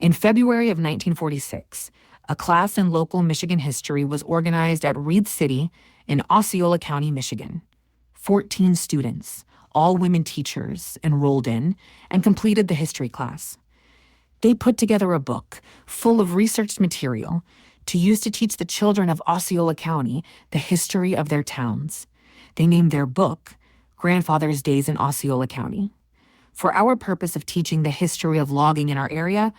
In February of 1946, a class in local Michigan history was organized at Reed City in Osceola County, Michigan. 14 students, all women teachers, enrolled in and completed the history class. They put together a book full of researched material to use to teach the children of Osceola County the history of their towns. They named their book Grandfather's Days in Osceola County. For our purpose of teaching the history of logging in our area,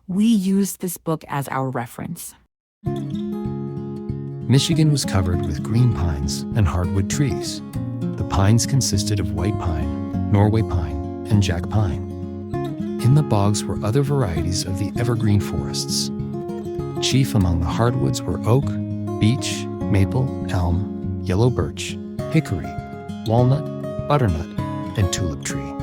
we used this book as our reference. Michigan was covered with green pines and hardwood trees. The pines consisted of white pine, Norway pine, and jack pine. In the bogs were other varieties of the evergreen forests. Chief among the hardwoods were oak, beech, maple, elm, yellow birch, hickory, walnut, butternut, and tulip tree.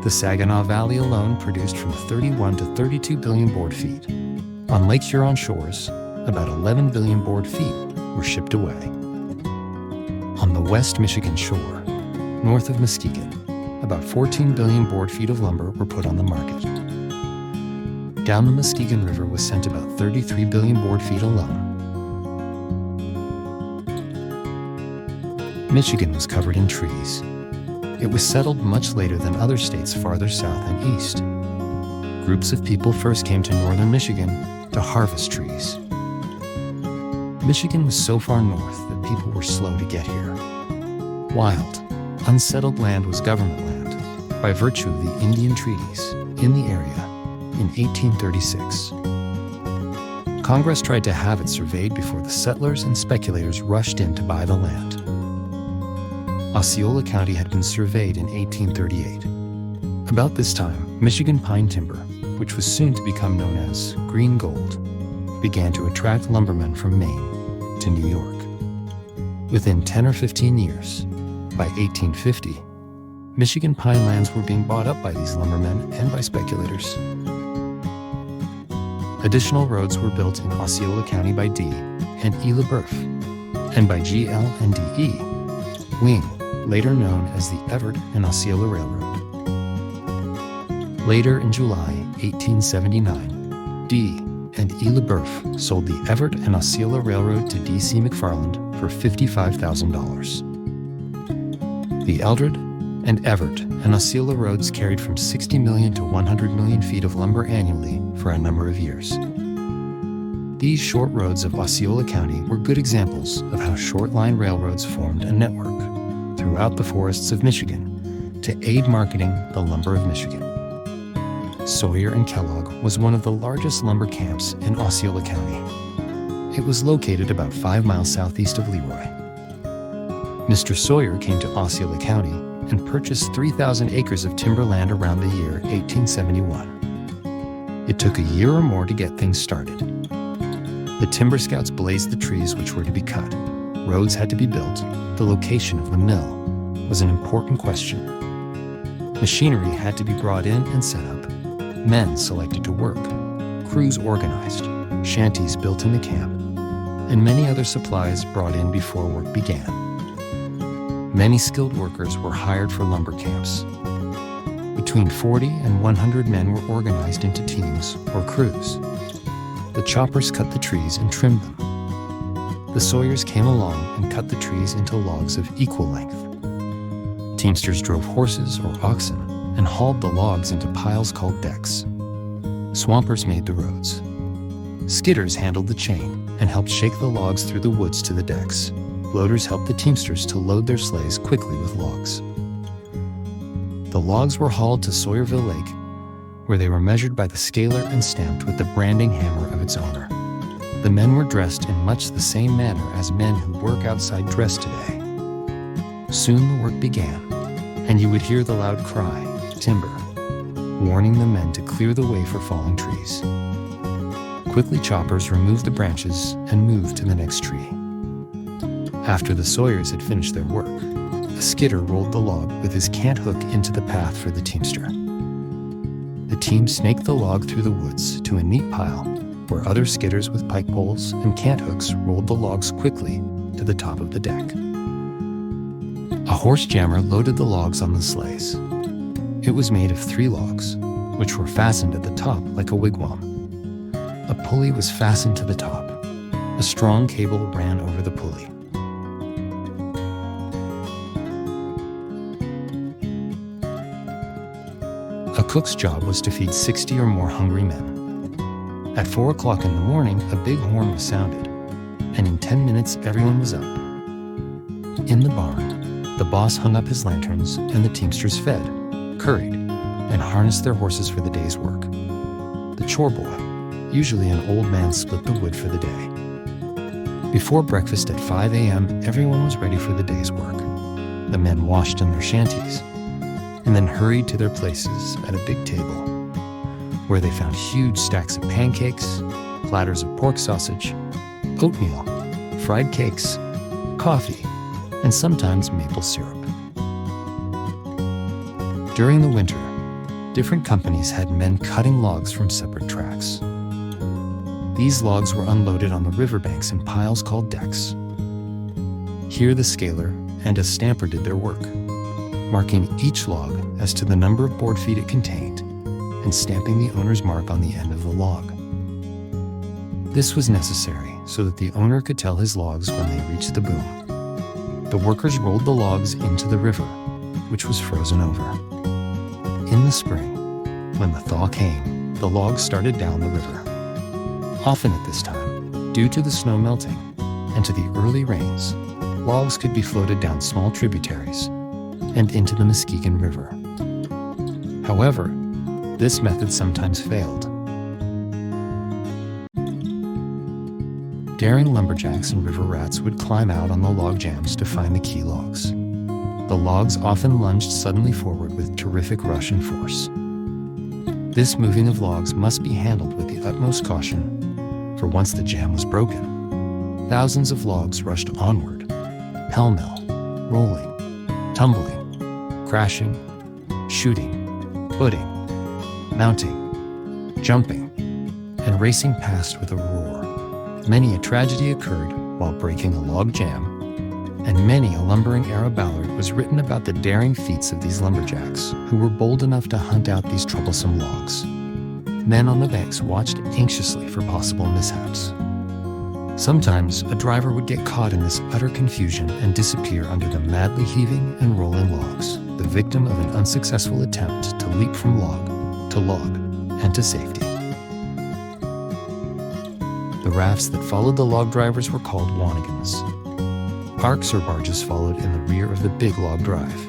The Saginaw Valley alone produced from 31 to 32 billion board feet. On Lake Huron shores, about 11 billion board feet were shipped away. On the West Michigan shore, north of Muskegon, about 14 billion board feet of lumber were put on the market. Down the Muskegon River was sent about 33 billion board feet alone. Michigan was covered in trees. It was settled much later than other states farther south and east. Groups of people first came to northern Michigan to harvest trees. Michigan was so far north that people were slow to get here. Wild, unsettled land was government land by virtue of the Indian treaties in the area in 1836. Congress tried to have it surveyed before the settlers and speculators rushed in to buy the land. Osceola County had been surveyed in 1838. About this time, Michigan pine timber, which was soon to become known as green gold, began to attract lumbermen from Maine to New York. Within 10 or 15 years, by 1850, Michigan pine lands were being bought up by these lumbermen and by speculators. Additional roads were built in Osceola County by D. and E. LeBoeuf, and by G.L. and D.E. Wing, later known as the Everett and Osceola Railroad. Later in July 1879, D. and E. LeBoeuf sold the Everett and Osceola Railroad to D.C. McFarland for $55,000. The Eldred and Everett and Osceola roads carried from 60 million to 100 million feet of lumber annually for a number of years. These short roads of Osceola County were good examples of how short-line railroads formed a network throughout the forests of Michigan to aid marketing the lumber of Michigan. Sawyer and Kellogg was one of the largest lumber camps in Osceola County. It was located about 5 miles southeast of Leroy. Mr. Sawyer came to Osceola County and purchased 3,000 acres of timberland around the year 1871. It took a year or more to get things started. The Timber Scouts blazed the trees which were to be cut. Roads had to be built. The location of the mill was an important question. Machinery had to be brought in and set up. Men selected to work. Crews organized. Shanties built in the camp. And many other supplies brought in before work began. Many skilled workers were hired for lumber camps. Between 40 and 100 men were organized into teams or crews. The choppers cut the trees and trimmed them. The sawyers came along and cut the trees into logs of equal length. Teamsters drove horses or oxen and hauled the logs into piles called decks. Swampers made the roads. Skidders handled the chain and helped shake the logs through the woods to the decks. Loaders helped the teamsters to load their sleighs quickly with logs. The logs were hauled to Sawyerville Lake, where they were measured by the scaler and stamped with the branding hammer of its owner. The men were dressed in much the same manner as men who work outside dress today. Soon the work began, and you would hear the loud cry, "Timber," warning the men to clear the way for falling trees. Quickly choppers removed the branches and moved to the next tree. After the sawyers had finished their work, a skidder rolled the log with his cant hook into the path for the teamster. The team snaked the log through the woods to a neat pile where other skidders with pike poles and cant hooks rolled the logs quickly to the top of the deck. A horse jammer loaded the logs on the sleighs. It was made of 3 logs, which were fastened at the top like a wigwam. A pulley was fastened to the top. A strong cable ran over the pulley. A cook's job was to feed 60 or more hungry men. At 4 o'clock in the morning, a big horn was sounded, and in 10 minutes everyone was up. In the barn, the boss hung up his lanterns and the teamsters fed, curried, and harnessed their horses for the day's work. The chore boy, usually an old man, split the wood for the day. Before breakfast at 5 a.m., everyone was ready for the day's work. The men washed in their shanties and then hurried to their places at a big table, where they found huge stacks of pancakes, platters of pork sausage, oatmeal, fried cakes, coffee, and sometimes maple syrup. During the winter, different companies had men cutting logs from separate tracks. These logs were unloaded on the riverbanks in piles called decks. Here the scaler and a stamper did their work, marking each log as to the number of board feet it contained and stamping the owner's mark on the end of the log. This was necessary so that the owner could tell his logs when they reached the boom. The workers rolled the logs into the river, which was frozen over. In the spring, when the thaw came, the logs started down the river. Often at this time, due to the snow melting and to the early rains, logs could be floated down small tributaries and into the Muskegon River. However, this method sometimes failed. Daring lumberjacks and river rats would climb out on the log jams to find the key logs. The logs often lunged suddenly forward with terrific rush and force. This moving of logs must be handled with the utmost caution, for once the jam was broken, thousands of logs rushed onward, pell-mell, rolling, tumbling, crashing, shooting, footing, mounting, jumping, and racing past with a roar. Many a tragedy occurred while breaking a log jam, and many a lumbering-era ballad was written about the daring feats of these lumberjacks who were bold enough to hunt out these troublesome logs. Men on the banks watched anxiously for possible mishaps. Sometimes a driver would get caught in this utter confusion and disappear under the madly heaving and rolling logs, the victim of an unsuccessful attempt to leap from log to log and to safety. The rafts that followed the log drivers were called wanigans. Arks or barges followed in the rear of the big log drive.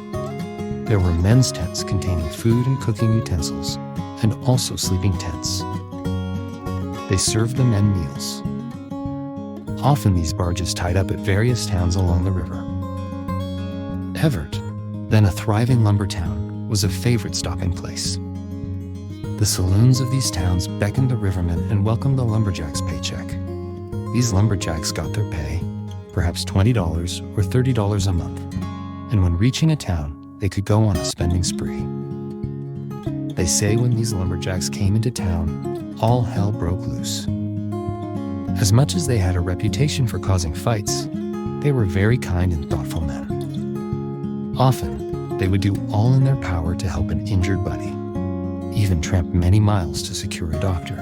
There were men's tents containing food and cooking utensils, and also sleeping tents. They served the men meals. Often these barges tied up at various towns along the river. Everett, then a thriving lumber town, was a favorite stopping place. The saloons of these towns beckoned the rivermen and welcomed the lumberjack's paycheck. These lumberjacks got their pay, perhaps $20 or $30 a month, and when reaching a town, they could go on a spending spree. They say when these lumberjacks came into town, all hell broke loose. As much as they had a reputation for causing fights, they were very kind and thoughtful men. Often, they would do all in their power to help an injured buddy, even tramp many miles to secure a doctor.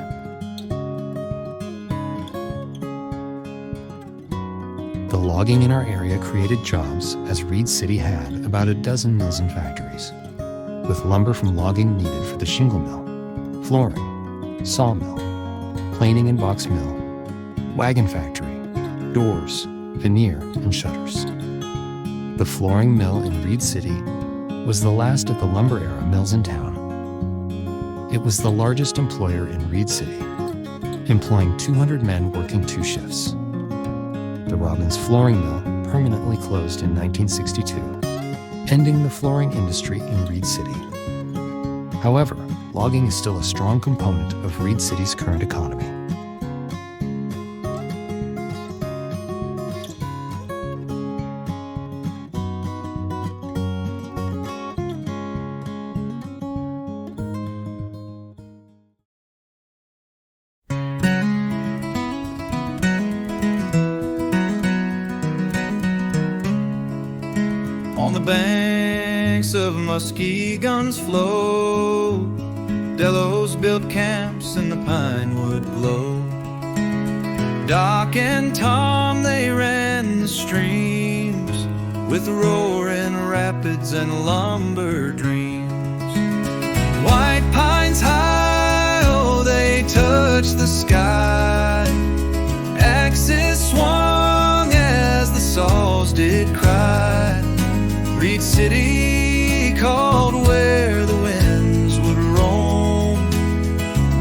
The logging in our area created jobs, as Reed City had about a dozen mills and factories, with lumber from logging needed for the shingle mill, flooring, sawmill, planing and box mill, wagon factory, doors, veneer, and shutters. The flooring mill in Reed City was the last of the lumber era mills in town. It was the largest employer in Reed City, employing 200 men working 2 shifts. The Robbins Flooring Mill permanently closed in 1962, ending the flooring industry in Reed City. However, logging is still a strong component of Reed City's current economy. On the banks of Muskegon's flow, Delos built camps in the pinewood glow. Doc and Tom, they ran the streams with roaring rapids and lumber dreams. White pines high, oh, they touched the sky. Axes swung as the saws did cry. Reed City called where the winds would roam.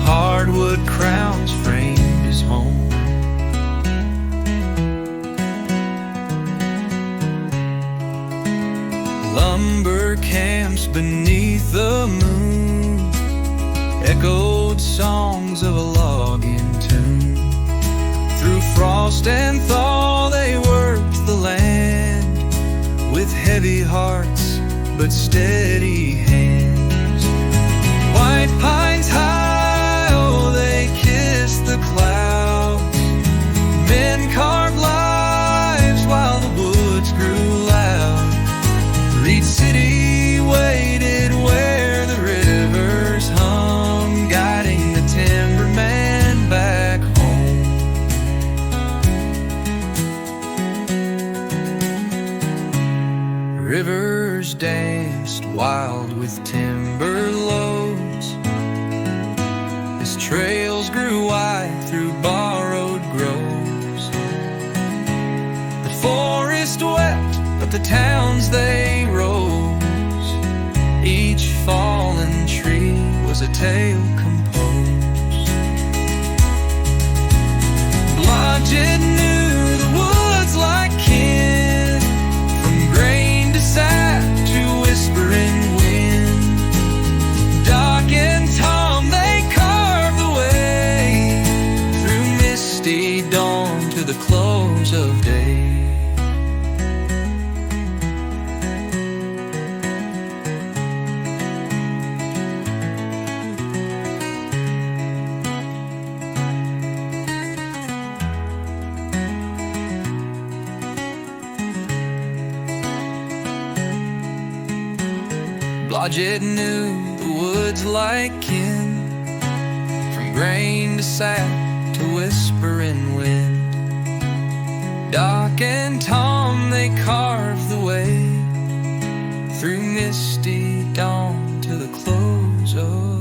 Hardwood crowns framed his home. Lumber camps beneath the moon echoed songs of a logging tune. Through frost and thaw they worked the land with heavy hearts but steady hands. White pines high, oh, they kissed the clouds. Men carved lives while the woods grew loud. Reed City waited where the rivers hung, guiding the timberman back home. Rivers danced wild with timber loads as trails grew wide through borrowed groves. The forest wept, but the towns they rose. Each fallen tree was a tale composed. Blodgett knew the woods like kin, from grain to sap to whispering wind. Doc and Tom, they carved the way through misty dawn to the close of day. Blodgett knew the woods like kin, from grain to sap to whispering wind. Doc and Tom, they carved the way through misty dawn to the close of